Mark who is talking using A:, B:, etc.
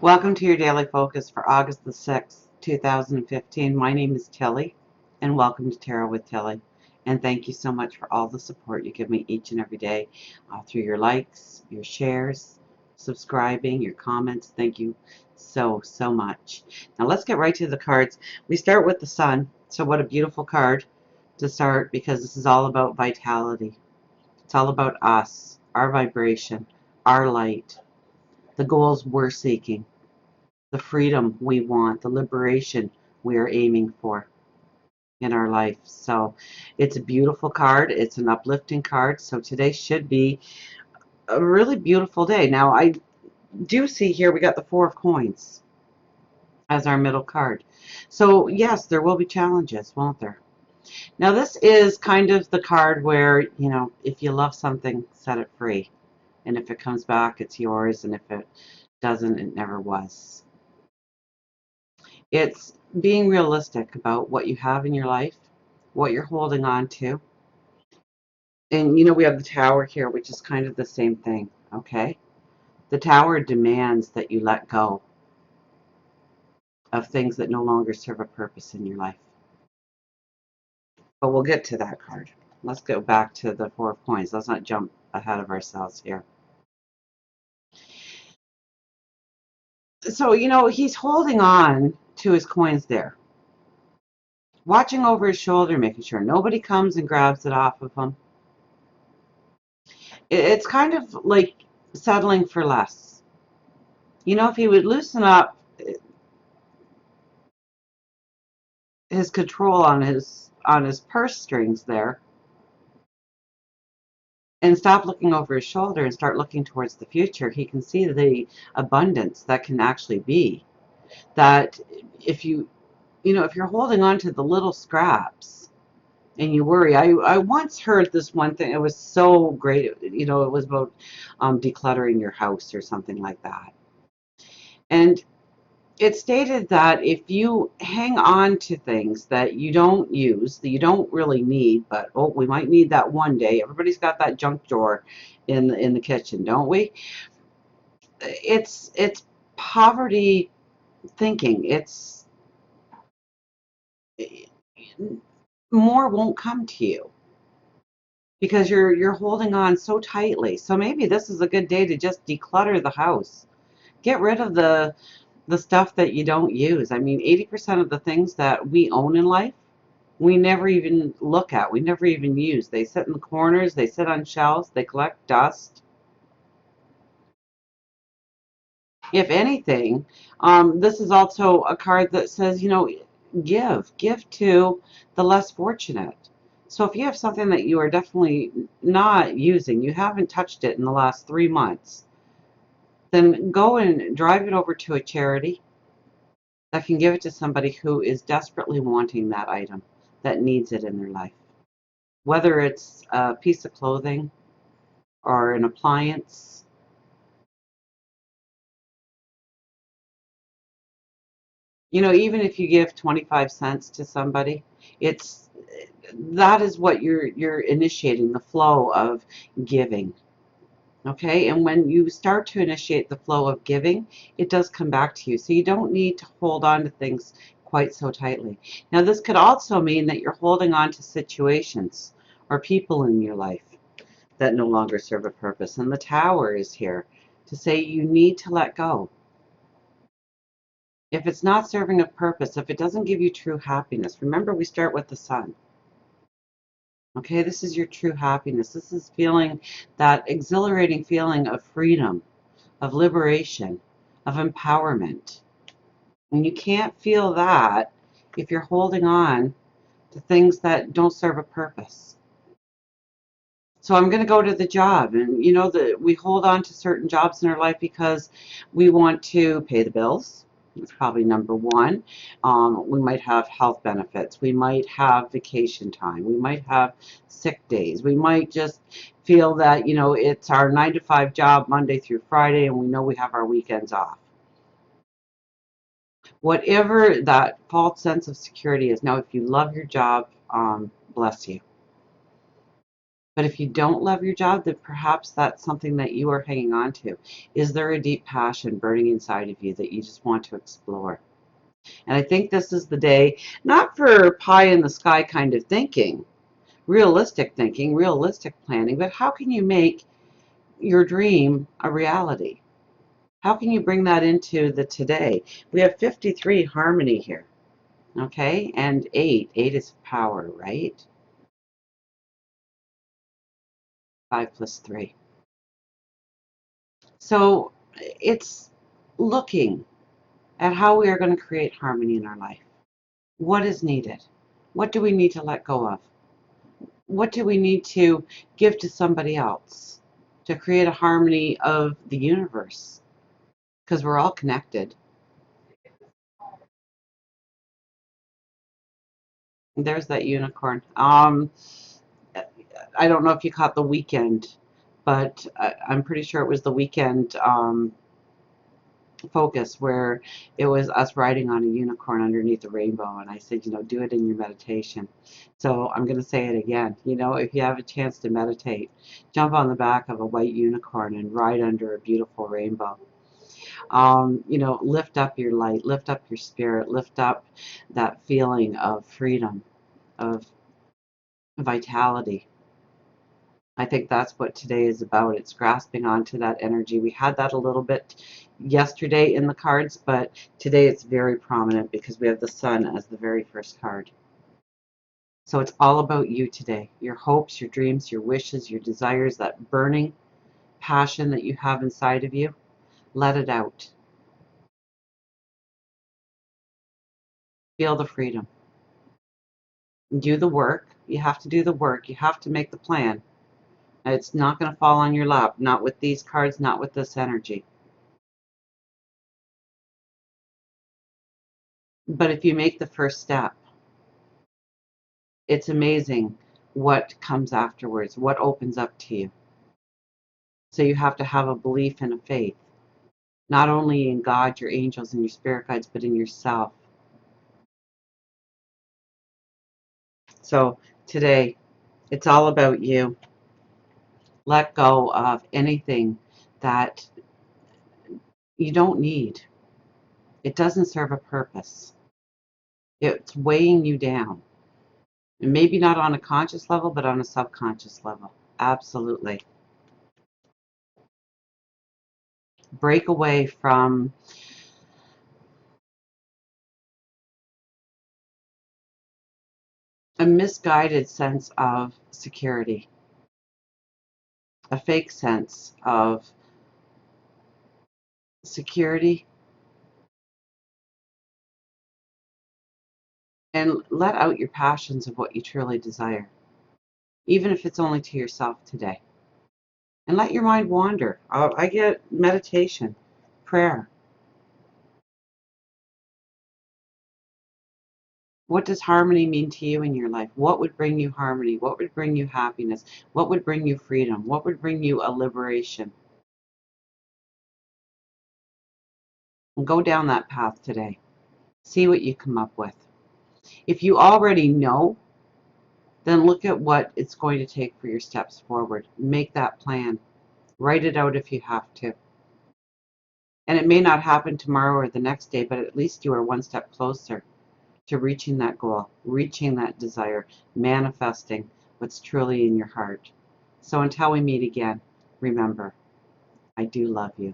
A: Welcome to your daily focus for August the 6th, 2015. My name is Tilly, and welcome to Tarot with Tilly. And thank you so much for all the support you give me each and every day through your likes, your shares, subscribing, your comments. Thank you so much. Now let's get right to the cards. We start with the Sun. So what a beautiful card to start, because this is all about vitality. It's all about us, our vibration, our light, the goals we're seeking, the freedom we want, the liberation we are aiming for in our life. So it's a beautiful card. It's an uplifting card. So today should be a really beautiful day. Now, I do see here we got the Four of Coins as our middle card. So yes, there will be challenges, won't there? Now, this is kind of the card where, if you love something, set it free. And if it comes back, it's yours. And if it doesn't, it never was. It's being realistic about what you have in your life, what you're holding on to. And we have the Tower here, which is kind of the same thing, okay? The Tower demands that you let go of things that no longer serve a purpose in your life. But we'll get to that card. Let's go back to the Four of Coins. Let's not jump ahead of ourselves here. So, he's holding on to his coins there, watching over his shoulder, making sure nobody comes and grabs it off of him. It's kind of like settling for less. If he would loosen up his control on his purse strings there and stop looking over his shoulder and start looking towards the future, he can see the abundance that can actually be. That if if you're holding on to the little scraps and you worry. I once heard this one thing. It was so great. It was about decluttering your house or something like that. And it stated that if you hang on to things that you don't use, that you don't really need, but oh, we might need that one day. Everybody's got that junk drawer in the kitchen, don't we? It's poverty thinking. It's more won't come to you because you're holding on so tightly. So maybe this is a good day to just declutter the house. Get rid of the stuff that you don't use. I mean, 80% of the things that we own in life, we never even look at. We never even use. They sit in the corners. They sit on shelves. They collect dust. If anything, this is also a card that says, give to the less fortunate. So if you have something that you are definitely not using, you haven't touched it in the last 3 months, then go and drive it over to a charity that can give it to somebody who is desperately wanting that item, that needs it in their life. Whether it's a piece of clothing or an appliance. Even if you give 25 cents to somebody, that is what you're initiating, the flow of giving. Okay, and when you start to initiate the flow of giving, it does come back to you. So you don't need to hold on to things quite so tightly. Now, this could also mean that you're holding on to situations or people in your life that no longer serve a purpose. And the Tower is here to say you need to let go. If it's not serving a purpose, if it doesn't give you true happiness, remember we start with the Sun. Okay, this is your true happiness. This is feeling that exhilarating feeling of freedom, of liberation, of empowerment. And you can't feel that if you're holding on to things that don't serve a purpose. So I'm going to go to the job, and that we hold on to certain jobs in our life because we want to pay the bills. That's probably number one. We might have health benefits. We might have vacation time. We might have sick days. We might just feel that, it's our 9 to 5 job Monday through Friday, and we know we have our weekends off. Whatever that false sense of security is. Now, if you love your job, bless you. But if you don't love your job, then perhaps that's something that you are hanging on to. Is there a deep passion burning inside of you that you just want to explore? And I think this is the day, not for pie in the sky kind of thinking, realistic planning, but how can you make your dream a reality? How can you bring that into the today? We have 53 harmony here, okay? And 8. 8 is power, right? 5 plus 3. So it's looking at how we are going to create harmony in our life. What is needed? What do we need to let go of? What do we need to give to somebody else to create a harmony of the universe? Because we're all connected. There's that unicorn. I don't know if you caught the weekend, but I'm pretty sure it was the weekend focus where it was us riding on a unicorn underneath a rainbow. And I said, do it in your meditation. So I'm going to say it again. If you have a chance to meditate, jump on the back of a white unicorn and ride under a beautiful rainbow. Lift up your light, lift up your spirit, lift up that feeling of freedom, of vitality. I think that's what today is about. It's grasping onto that energy. We had that a little bit yesterday in the cards, but today it's very prominent because we have the sun as the very first card. So it's all about you today. Your hopes, your dreams, your wishes, your desires, that burning passion that you have inside of you. Let it out. Feel the freedom. Do the work. You have to do the work. You have to make the plan. It's not going to fall on your lap. Not with these cards, not with this energy. But if you make the first step, it's amazing what comes afterwards, what opens up to you. So you have to have a belief and a faith, not only in God, your angels, and your spirit guides, but in yourself. So today, it's all about you. Let go of anything that you don't need. It doesn't serve a purpose. It's weighing you down. And maybe not on a conscious level, but on a subconscious level. Absolutely. Break away from a misguided sense of security, a fake sense of security, and let out your passions of what you truly desire, even if it's only to yourself today. And let your mind wander. I get meditation, prayer. What does harmony mean to you in your life? What would bring you harmony? What would bring you happiness? What would bring you freedom? What would bring you a liberation? And go down that path today. See what you come up with. If you already know, then look at what it's going to take for your steps forward. Make that plan. Write it out if you have to. And it may not happen tomorrow or the next day, but at least you are one step closer to reaching that goal, reaching that desire, manifesting what's truly in your heart. So until we meet again, remember, I do love you.